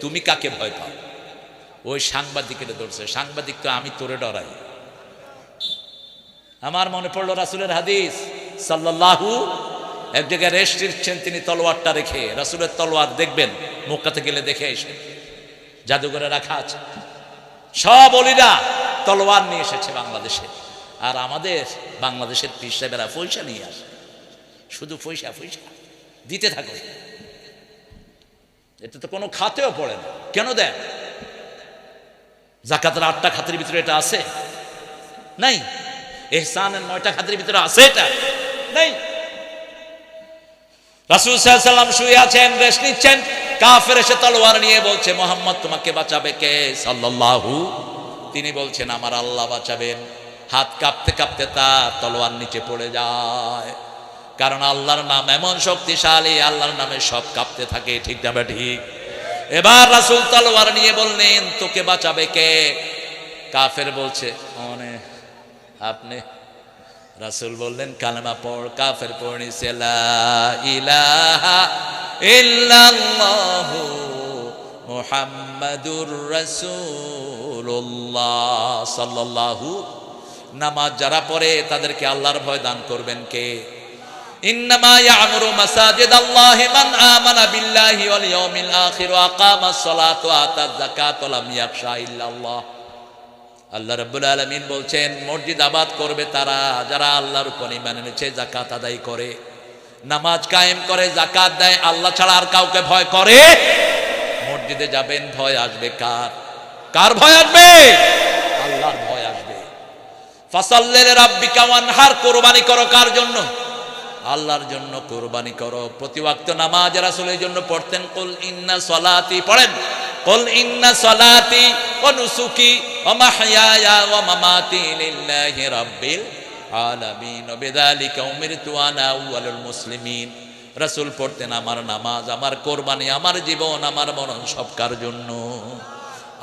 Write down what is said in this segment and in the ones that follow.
তুমি কাকে ভয় পাও? ওই সাংবাদিকের ধরছে, সাংবাদিক তো আমি তোরে ডরাই। আমার মনে পড়লো রাসূলের হাদিস সাল্লাল্লাহু, এক জায়গায় রেস্ট দিচ্ছেন তিনি তলোয়ারটা রেখে, রাসূলের তলোয়ার দেখবেন মক্কাতে গেলে দেখে এসে জাদুঘরে রাখা আছে। সব অলিরা তলোয়ার নিয়ে এসেছে বাংলাদেশে, আর আমাদের বাংলাদেশের পীর সাহেবেরা পয়সা নিয়ে আসে, শুধু পয়সা পয়সা দিতে থাকো। এটা তো কোনো খাতেও পড়ে না, কেন দেন? যাকাতের 8টা খাতের ভিতরে এটা আছে? নাই। ইহসানের 9টা খাতের ভিতরে আছে এটা? নাই। রাসূল সাল্লাল্লাহু আলাইহি ওয়াসাল্লাম শুয়ে আছেন, রেস্ট নিচ্ছেন, কাফের এসে তলোয়ার নিয়ে বলছে, মুহাম্মদ তোমাকে বাঁচাবে কে? সাল্লাল্লাহু। তিনি বলছেন, আমার আল্লাহ বাঁচাবেন। হাত কাঁপতে কাঁপতে তার তলোয়ার নিচে পড়ে যায়, কারণ আল্লাহর নাম এমন শক্তিশালী, আল্লাহর নামে সব কাঁপতে থাকে, ঠিক না ঠিক? এবার রাসূল তলোয়ার নিয়ে বললেন, তোকে বাঁচাবে কে? কাফের বলছে, আপনি। রাসূল বললেন, কালেমা পড়। কাফের পড়েছে, লা ইলাহা ইল্লাল্লাহু মুহাম্মাদুর রাসূলুল্লাহ সাল্লাল্লাহু। নামাজ যারা পড়ে তাদেরকে আল্লাহর ভয় দান করবেন কে? ইন্নামা ইয়ামুরু মাসাজিদাল্লাহি মান আমানা বিল্লাহি ওয়াল ইয়াউমিল আখির ওয়া আকামাস সালাতা ওয়া আতাজ যাকাত ওয়া লাম ইয়াখশা ইল্লাল্লাহ। আল্লাহ রাব্বুল আলামিন বলছেন, মসজিদ আবাদ করবে তারা যারা আল্লাহর উপর ঈমান এনেছে, যাকাত আদায় করে, নামাজ কায়েম করে, যাকাত দেয়, আল্লাহ ছাড়া আর কাউকে ভয় করে। মসজিদে যাবেন, ভয় আসবে কার? কার ভয় আসবে? আল্লাহর ভয় আসবে। ফাসাল্লি লিরাব্বিকা ওয়ানহার, কুরবানি করো কার জন্য? আল্লাহর জন্য কুরবানি করো। প্রতি ওয়াক্ত নামাজ রাসূলের জন্য পড়তেন, কুল ইন্না সলাতি, পড়েন, কুল ইন্না সলাতি ওয়া নুসুকি ওয়া মাহইয়ায়া ওয়া মামাতি লিল্লাহি রাব্বিল আলামিন ওয়া বিযালিকা উমিরতু আনা আউয়ালুল মুসলিমিন। রাসূল পড়তেন, আমার নামাজ, আমার কোরবানি, আমার জীবন, আমার মরণ সব কার জন্য?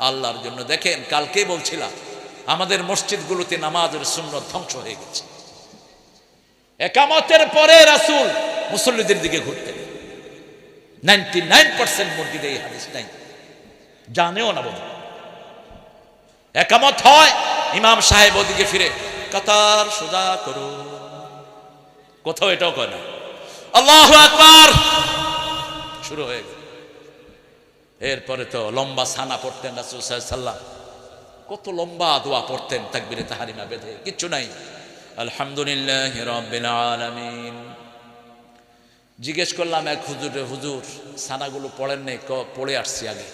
আল্লাহর জন্য। দেখেন, কালকেই বলছিলাম আমাদের মসজিদগুলোতে নামাজের সুন্নত ধ্বংস হয়ে গেছে। একামতের পরে রাসূল মুসল্লিদের দিকে ঘুরতেন। 99% মসজিদে এই হাদিস নাই, জানেও না বোধ। একামত হয়, ইমাম সাহেব ওদিকে ফিরে, কাতার সোজা করো, কোথাও এটাও কয় না। আল্লাহু আকবার, শুরু হয়ে গেল। এরপরে তো লম্বা সানা পড়তেন রাসূল সাল্লাল্লাহু আলাইহি ওয়াসাল্লাম, কত লম্বা দোয়া পড়তেন তাকবীরে তাহরিমা বেঁধে, কিচ্ছু নাই। আলহামদুলিল্লাহি রাব্বিল আলামিন। জিজ্ঞেস করলাম এক হুজুরে, হুজুর সানাগুলো পড়েন নাই? পড়ে আসছি আগে।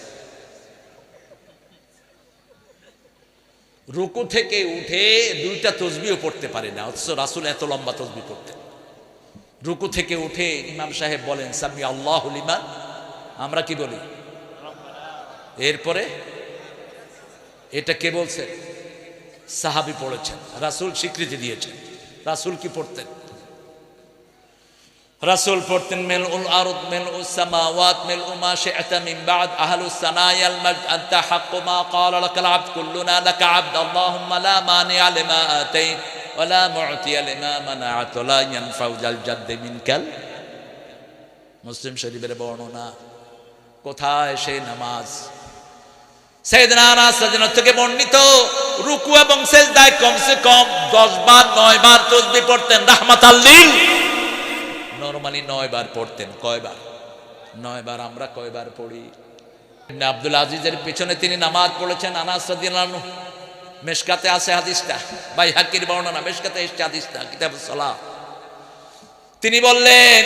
রুকু থেকে উঠে 2টা তাসবিহও পড়তে পারে না, অথচ রাসূল এত লম্বা তাসবিহ পড়তেন। রুকু থেকে উঠে ইমাম সাহেব বলেন, সামি আল্লাহু লিমান, আমরা কি বলি? এরপরে এটা কে বলছে? সাহাবী পড়েছেন, রাসূল স্বীকৃতি দিয়েছেন। রাসূল কি পড়তেন? রাসূল পড়তেন, মিলউল আরদ মিলউস সামাওয়াত মিলউ মা শি'তা মিন বা'দ আহলুস সানায়াল majd আনতা হাক্কু মা ক্বালা লাকাল আবদ কুল্লুনা লাকা আবদ আল্লাহুম্মা লা মানি'a লিমা আতাইত ওয়া লা মু'তিয়া লিমা মানা'ত ওয়া লা ইয়ানফা'ু যাল জাদ্দি মিনকাল। মুসলিম শরীফের বর্ণনা। কোথায় সেই নামাজ? সাইয়েদনা আনাস রাদিয়াল্লাহু থেকে বর্ণিত, রুকু এবং সিজদায় কমসে কম 10 বার 9 বার তাসবিহ পড়তেন রাহমাতাল লিল। নরমালি 9 বার পড়তেন। কয়বার? 9 বার। আমরা কয়বার পড়ি? ইবনে আব্দুল আজিজের পিছনে তিনি নামাজ পড়েছেন, আনাস রাদিয়াল্লাহু আনহু। মিশকাতে আছে হাদিসটা, বাইহাকির বর্ণনা, মিশকাতে এসেছে হাদিসটা, কিতাবুস সালাহ। তিনি বললেন,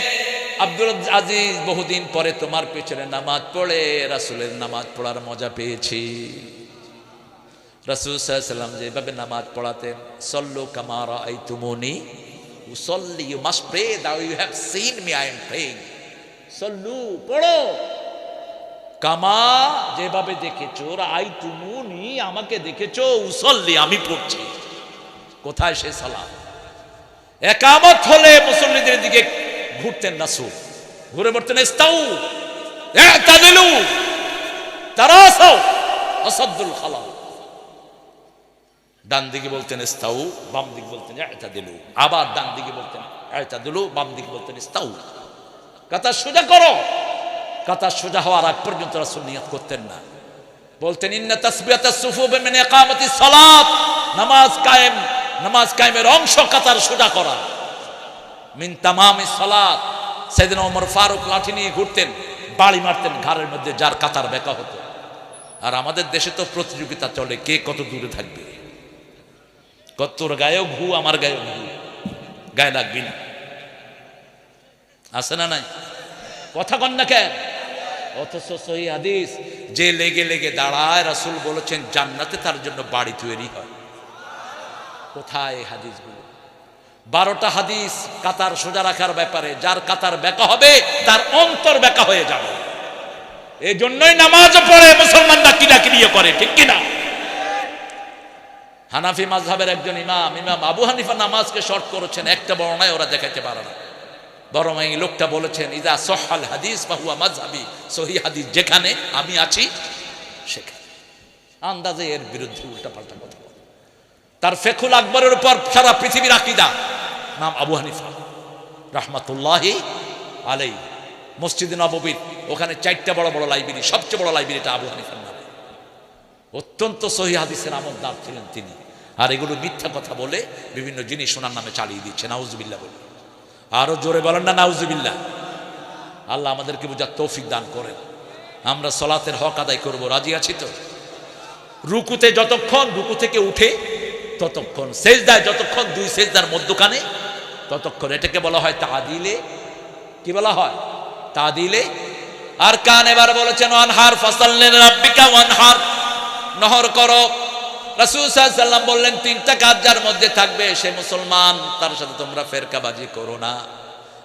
আব্দুল আজিজ, বহুদিন পরে তোমার পেছনে নামাজ পড়ে রাসূলের নামাজ পড়ার মজা পেয়েছি। রাসূল সাল্লাল্লাহু আলাইহি ওয়াসাল্লাম যেভাবে নামাজ পড়াতেন, সল্লু কামা রাআইতুমুনি উসাল্লি, ইউ মাস্ট প্রে দাও you have seen me I am praying. সল্লু, পড়ো, কামা, যেভাবে দেখেছো, রাআইতুমুনি, আমাকে দেখেছো, উসাল্লি, আমি পড়ছি। কোথায় সে সালাত? একামত হলে মুসল্লিদের দিকে ঘুরতেন রাসূল, ঘুরে বলতেন, ইস্তাউ ইতাদিলু তারাসাউ আসাদুল খালা। ডান দিকে বলতেন ইস্তাউ, বাম দিকে বলতেন ইতাদিলু, আবার ডান দিকে বলতেন ইতাদিলু, বাম দিকে বলতেন ইস্তাউ। কাতার সোজা করো। কাতার সোজা হওয়ার আগ পর্যন্ত রাসূল নিয়ত করতেন না, বলতেন ইন্না তাসবিয়াতাস সুফুফ মিন ইকামাতিস সালাত, নামাজ কায়েমের অংশ কাতার সোজা করা। মিন তামামিস সালাত, সাইয়েদনা ওমর ফারুক লাঠি নিয়ে ঘুরতেন, বাড়ি মারতেন ঘাড়ের মধ্যে যার কাতার বেঁকা হতো। আর আমাদের দেশে তো প্রতিযোগিতা চলে, কে কত দূরে থাকবে, তোর গায়েও ঘু আমার গায়েও ঘু, গায়ে লাগবি না, আছে না নাই? কথা কন না কেন? অথচ সহি হাদিস, যে লেগে লেগে দাঁড়ায় রাসূল বলেছেন জান্নাতে তার জন্য বাড়ি তৈরি হয়। কোথায় এই হাদিসগুলো? 12টা হাদিস কাতার সোজা রাখার ব্যাপারে। যার কাতার বেঁকা হবে তার অন্তর বেঁকা হয়ে যাবে। এই জন্যই নামাজ পড়ে মুসলমানরা কিরাকিরিও করে, ঠিক কিনা? হানাফি মাযহাবের একজন ইমাম আবু হানিফা নামাজকে শর্ট করেছেন, একটা বর্ণনায় ওরা দেখাইতে পারে না। বরং এই লোকটা বলেছেন ইযা সহহাল হাদিস ফাহুয়া মাযহাবি, সহিহ হাদিস যেখানে আমি আছি সেখানে। আন্দাজে এর বিরুদ্ধে উল্টাপাল্টা কথা বলে। তার ফিকহুল আকবরের উপর সারা পৃথিবীর আকীদা নাম আবু হানিফা রাহমাতুল্লাহি আলাইহি। মসজিদে নববীর ওখানে 4টা বড় বড় লাইব্রেরি, সবচেয়ে বড় লাইব্রেরিটা আবু হানিফার নামে। অত্যন্ত সহিহ হাদিসের আমলদার ছিলেন তিনি। আর এগুলো মিথ্যা কথা বলে বিভিন্ন জিনিস ওনার নামে চালিয়ে দিচ্ছে, নাউজুবিল্লাহ বলে। আরো জোরে বলেন না নাউজুবিল্লাহ। আল্লাহ আমাদেরকে বুঝার তৌফিক দান করেন। আমরা সালাতের হক আদায় করব, রাজি আছি তো? রুকুতে যতক্ষণ, রুকু থেকে উঠে ততক্ষণ, সেজদায় যতক্ষণ, 2 সেজদার মধ্যখানে ততক্ষণ। এটাকে বলা হয় তাদিলে, কি বলা হয়? তাদিলে আর কান। এবার বলেছেন ওয়ানহার ফাসাল্লি রাব্বিকা ওয়ানহার, নহর করো। রাসূল সাল্লাল্লাহু আলাইহি ওয়াসাল্লাম বললেন 3টা কাজ যার মধ্যে থাকবে সে মুসলমান, তার সাথে তোমরা ফেরকাবাজি করো না।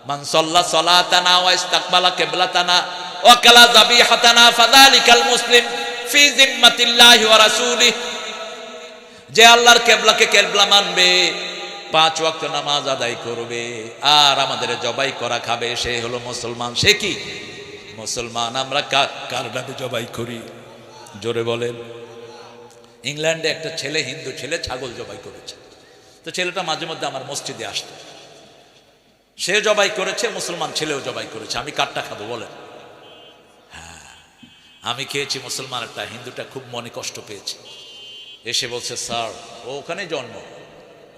মান সাল্লা সালাতানা ওয়া ইস্তাকবালা কিবলাতানা ওয়া কালা যাবিহাতানা ফাযালিকাল মুসলিম ফি জিম্মাতিল্লাহি ওয়া রাসূলিহি। যে আল্লাহর কিবলাকে কিবলা মানবে, 5 ওয়াক্ত নামাজ আদায় করবে, আর আমাদের জবাই করা খাবে, সে হলো মুসলমান। সে কি মুসলমান? আমরা কার নামে জবাই করি? জোরে বলেন। ইংল্যান্ডে একটা ছেলে, হিন্দু ছেলে, ছাগল জবাই করেছে। তো ছেলেটা মাঝে মধ্যে আমার মসজিদে আসতো। সে জবাই করেছে, মুসলমান ছেলেও জবাই করেছে। আমি কারটা খাবো বলেন? হ্যাঁ, আমি খেয়েছি মুসলমানেরটা। হিন্দুটা খুব মনে কষ্ট পেয়েছে, এসে বলছে স্যার, ও ওখানে জন্ম,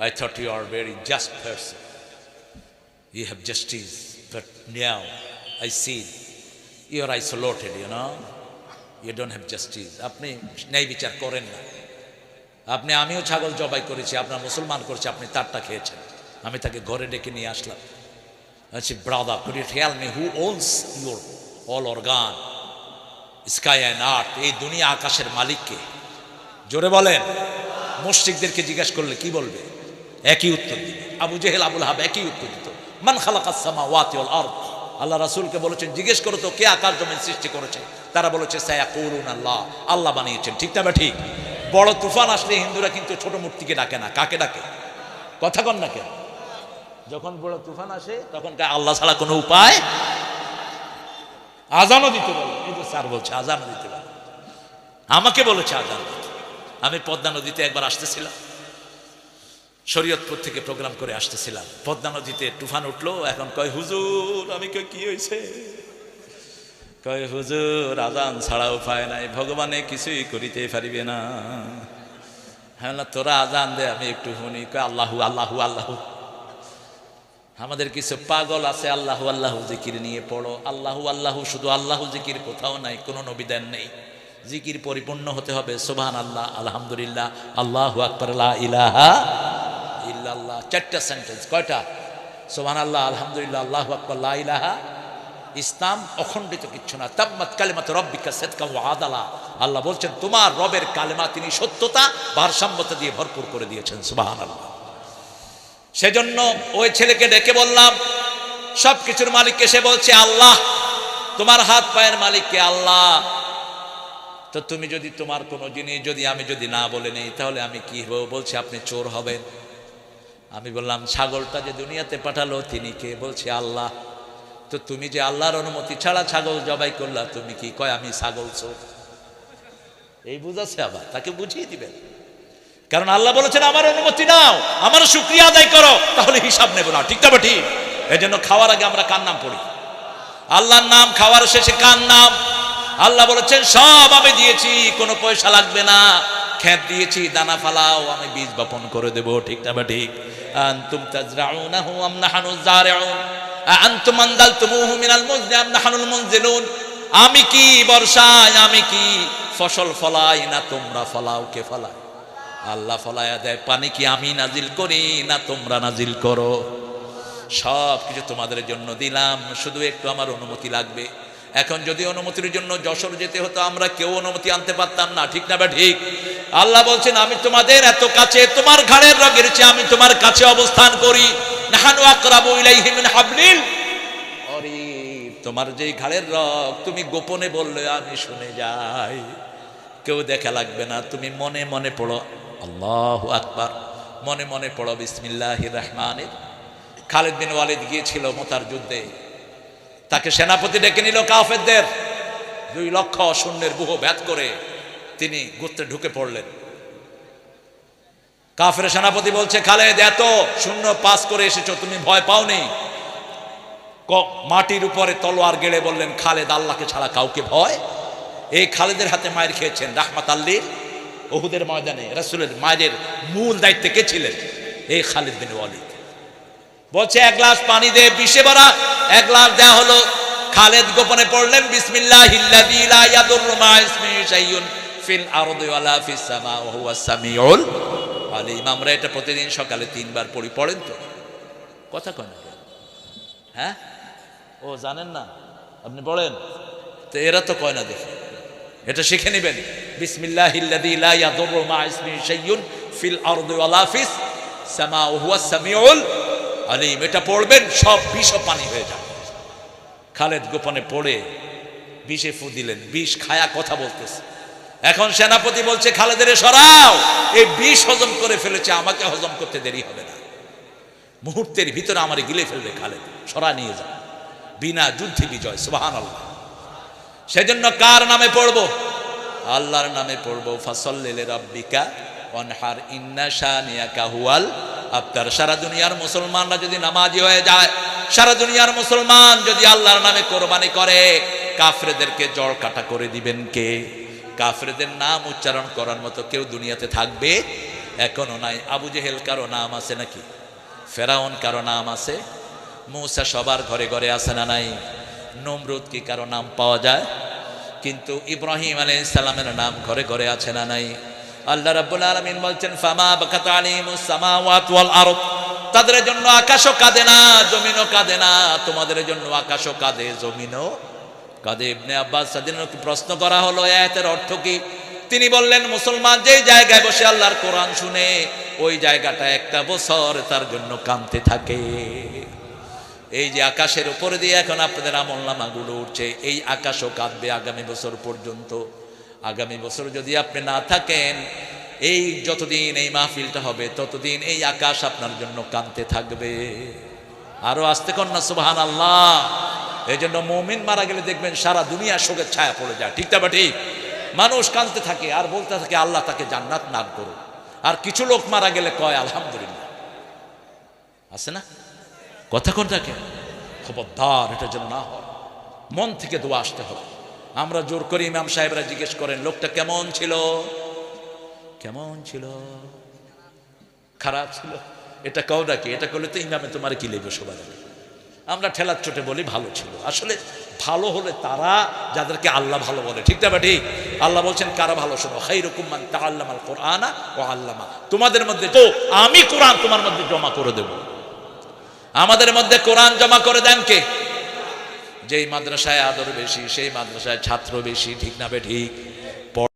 I thought you are a very just person, you have justice, but now I see you are isolated, you know, you don't have justice. আপনি ন্যায় বিচার করেন না। আমিও ছাগল জবাই করেছি, আপনার মুসলমান করেছে, আপনি তারটা খেয়েছেন। আমি তাকে ঘরে ডেকে নিয়ে আসলাম। আচ্ছা brother, could you tell me who owns your all organ, sky and earth? এই দুনিয়া আকাশের মালিক কে? জোরে বলেন। মুশরিকদেরকে জিজ্ঞেস করলে কি বলবে? একই উত্তর দিবে। আবু জেহেল, আবুল হাব একই উত্তর দিত, মান খালাকাস সামাওয়াতি ওয়াল আরদ। আল্লাহ রাসূলকে বলেছেন জিজ্ঞেস করো তো কে আকাশ জমিন সৃষ্টি করেছে? তারা বলেছে সায়াকুলুন আল্লাহ, আল্লাহ বানিয়েছেন। ঠিক না বা ঠিক? বড় তুফান আসলে হিন্দুরা কিন্তু ছোট মূর্তিকে ডাকে না, কাকে ডাকে? কথা কন না কেন? যখন বড় তুফান আসে তখন আল্লাহ ছাড়া কোনো উপায়। আজানও দিতে বলে, এই যে স্যার বলছে আজানও দিতে বলে, আমাকে বলেছে আজান দিতে। আমি পদ্মা নদীতে একবার আসতেছিলাম, শরীয়তপুর থেকে প্রোগ্রাম করে আসতেছিলাম। পদ্মা নদীতে তুফান উঠলো। এখন কয় হুজুর, আমি কই কি হয়েছে? কয় হুজুর আজান ছাড়া উপায় নাই, ভগবানে কিছুই করিতে পারিবে না। হ্যাঁ, তোরা আজান দে, আমি একটু শুনি। কয় আল্লাহু আল্লাহু আল্লাহু। আমাদের কিছু পাগল আছে আল্লাহু আল্লাহু জিকির নিয়ে পড়ো। আল্লাহু আল্লাহু, শুধু আল্লাহু জিকির কোথাও নাই, কোনো নবীদের নেই। জিকির পরিপূর্ণ হতে হবে সুবহানাল্লাহ, আলহামদুলিল্লাহ, আল্লাহু আকবার, লা ইলাহা ইল্লাল্লাহ। 4টা সেন্টেন্স। কয়টা? সুবহানাল্লাহ, আলহামদুলিল্লাহ, আল্লাহু আকবার, লা ইলাহা। ইসলাম অখণ্ডিত কিচ্ছু না। তাম্মাত কালিমাতু রাব্বিকা সিদকান ওয়া আদালা। আল্লাহ বলছেন তোমার রবের কালেমা তিনি সত্যতা, ভারসাম্যতা দিয়ে ভরপুর করে দিয়েছেন। সুবহানাল্লাহ। সেজন্য ওই ছেলেকে ডেকে বললাম, সবকিছুর মালিককে সে বলছে আল্লাহ। তোমার হাত পায়ের মালিককে আল্লাহ। তো তুমি যদি তোমার কোনো জিনিস আমি যদি না বলে নেই তাহলে আমি কি হব? বলছে আপনি চোর হবেন। আমি বললাম ছাগলটা যে দুনিয়াতে পাঠালো তিনি কে? বলছে আল্লাহ। তো তুমি যে আল্লাহর অনুমতি ছাড়া ছাগল জবাই করলা, তুমি কি? কয় আমি ছাগল চোর। এই বুঝাচ্ছে, আবার তাকে বুঝিয়ে দিবেন। কারণ আল্লাহ বলেছেন আমার অনুমতি নাও, আমার শুকরিয়া আদায় করো, তাহলে হিসাব নেব না। ঠিক না ঠিক? এই জন্য খাওয়ার আগে আমরা কার নাম পড়ি? আল্লাহর নাম খাওয়ার শেষে কার নাম? আল্লাহ বলেছেন সব আমি দিয়েছি, কোনো পয়সা লাগবে না। ক্ষেত দিয়েছি, দানা ফালাও, আমি বীজ বপন করে দেব। ঠিক না বা ঠিক? আনতুম তাজরাউনাহু আম নাহনুজ জারিউন আনতুম আনজালতুমুহু মিনাল মুজনি আম নাহনুল মুনজিলুন। আমি কি বর্ষায়, আমি কি ফসল ফলাই, না তোমরা ফলাও? কে ফলায়? আল্লাহ ফলায়া দেয়। পানি কি আমি নাজিল করি, না তোমরা নাজিল করো? সব কিছু তোমাদের জন্য দিলাম, শুধু একটু আমার অনুমতি লাগবে। এখন যদি অনুমতির জন্য যশোর যেতে হতো, আমরা কেউ অনুমতি আনতে পারতাম না। ঠিক না বা ঠিক? আল্লাহ বলছেন আমি তোমাদের এত কাছে, তোমার ঘাড়ের রগের চেয়ে আমি তোমার কাছে অবস্থান করি। নাহানু আকরাবু ইলাইহি মিন হাবলিল ওয়ারিদ। তোমার যেই ঘাড়ের রগ, তুমি গোপনে বললে আমি শুনে যাই, কেউ দেখা লাগবে না। তুমি মনে মনে পড়ো আল্লাহু আকবার, মনে মনে পড়ো বিসমিল্লাহির রহমানির। খালিদ বিন ওয়ালিদ গিয়েছিল মুতার যুদ্ধে, তাকে সেনাপতি ডেকে নিল কাফেরদের। 2 লক্ষ সৈন্যের বুহ ভেদ করে তিনি গোত্রে ঢুকে পড়লেন। কাফের সেনাপতি বলছে, খালেদ এত শূন্য পাস করে এসেছো, তুমি ভয় পাওনি? মাটির উপরে তলোয়ার গেড়ে বললেন, খালেদ আল্লাহকে ছাড়া কাউকে ভয়? এই খালেদের হাতে মায়ের খেয়েছেন রাহমাতাল লিল উহুদের ময়দানে। রাসূলের মায়ের মূল দায়িত্বে কে ছিলেন? এই খালিদ বিন ওয়ালিদ। বলছে 1 গ্লাস পানি দে, বিষে ভরা 1 গ্লাস দেয়া হলো। খালেদ গোপনে পড়লেন বিসমিল্লাহিল্লাযী লা ইয়াদুররু মা ইসমিহি শাইউন ফিল আরদি ওয়ালা ফিস সামা ওয়া হুয়াস সামিউল আলিম। আমরা এটা প্রতিদিন সকালে 3 বার পড়ি। পড়েন তো? কথা কয় না? হ্যাঁ, ও জানেন না? আপনি পড়েন তো? এরা তো কয় না। দেখি এটা শিখে নেবেন। বিসমিল্লাহিল্লাযী লা ইয়াদুররু মা ইসমিহি শাইউন ফিল আরদি ওয়ালা ফিস সামা ওয়া হুয়াস সামিউল আলিম। এটা পড়বেন, সব বিষ পানি হয়ে যাবে। খালেদ গোপনে পড়ে বিষে ফু দিলেন, বিষ খায়া কথা বলতেছে। এখন সেনাপতি বলছে খালেদের সরাও, এই বিষ হজম করে ফেলেছে, আমাকে হজম করতে দেরি হবে না, মুহূর্তের ভিতরে আমারে গিলে ফেলবে। খালেদ সরা নিয়ে যান, বিনা যুদ্ধে বিজয়। সুবহানাল্লাহ। সেজন্য কার নামে পড়বো? আল্লাহর নামে পড়বো। ফাসাল্লি লিরাব্বিকা ওয়ানহার ইন্না শানিয়াকা হুয়াল আবতার। সারা দুনিয়ার মুসলমানরা যদি নামাজি হয়ে যায়, সারা দুনিয়ার মুসলমান যদি আল্লাহর নামে কোরবানি করে, কাফেরদেরকে জড় কাটা করে দিবেন কে? কাফেরদের নাম উচ্চারণ করার মতো কেউ দুনিয়াতে থাকবে? এখনো নাই। আবু জেহেল কারো নাম আছে নাকি? ফেরাউন কারো নাম আছে? মূসা সবার ঘরে ঘরে আছে না নাই? নমরুদ কি কারো নাম পাওয়া যায়? কিন্তু ইব্রাহিম আলাইহিস সালামের নাম ঘরে ঘরে আছে না নাই? আল্লাহ রাব্বুল আলামিন বলছেন ফামা বাকাত আলাইহিমুস সামাওয়াতু ওয়াল আরদ। তাদের জন্য আকাশও কাঁদে না, জমিনও কাঁদে না। তোমাদের জন্য আকাশও কাঁদে, জমিনও কাঁদে। ইবনে আব্বাস রাদিয়াল্লাহু প্রশ্ন করা হলো আয়াতের অর্থ কি? তিনি বললেন মুসলমান যেই জায়গায় বসে আল্লাহর কোরআন শুনে, ওই জায়গাটা 1টা বছর তার জন্য কাঁদতে থাকে। এই যে আকাশের উপরে দিয়ে এখন আপনাদের আমলনামাগুলো উঠছে, এই আকাশও কাঁদবে আগামী বছর পর্যন্ত। আগামী বছর যদি আপনি না থাকেন, এই যতদিন এই মাহফিলটা হবে ততদিন এই আকাশ আপনার জন্য কাঁদতে থাকবে। আরো আসতে কর না সুবহানাল্লাহ। এই জন্য মুমিন মারা গেলে দেখবেন সারা দুনিয়া শোকের ছায়া পড়ে যায়। ঠিক না বা ঠিক? মানুষ কাঁদতে থাকে আর বলতে থাকে আল্লাহ তাকে জান্নাত দান করুন। আর কিছু লোক মারা গেলে কয় আলহামদুলিল্লাহ। আছে না কথা? কোনটাকে খবরদার, এটা যেন না হয়। মন থেকে দোয়া আসতে হবে। আমরা জোর করে ইমাম সাহেবরা জিজ্ঞেস করেন লোকটা কেমন ছিল? কেমন ছিল? খারাপ ছিল? এটা কও নাকি? এটা করলে তো ইমামে তোমার কি লেগে সবাই। আমরা ঠেলার চোটে বলি ভালো ছিল। আসলে ভালো হলে তারা যাদেরকে আল্লাহ ভালো বলে। ঠিক না ঠিক? আল্লাহ বলছেন কারা ভালো শোনো, খায়রুকুম মান তাআল্লামাল কুরআনা ওয়া আল্লামা। তোমাদের মধ্যে তো আমি কোরআন তোমার মধ্যে জমা করে দেব। আমাদের মধ্যে কোরআন জমা করে দেন কে? যেই মাদ্রাসায় আদর বেশি সেই মাদ্রাসায় ছাত্র বেশি। ঠিক না ঠিক?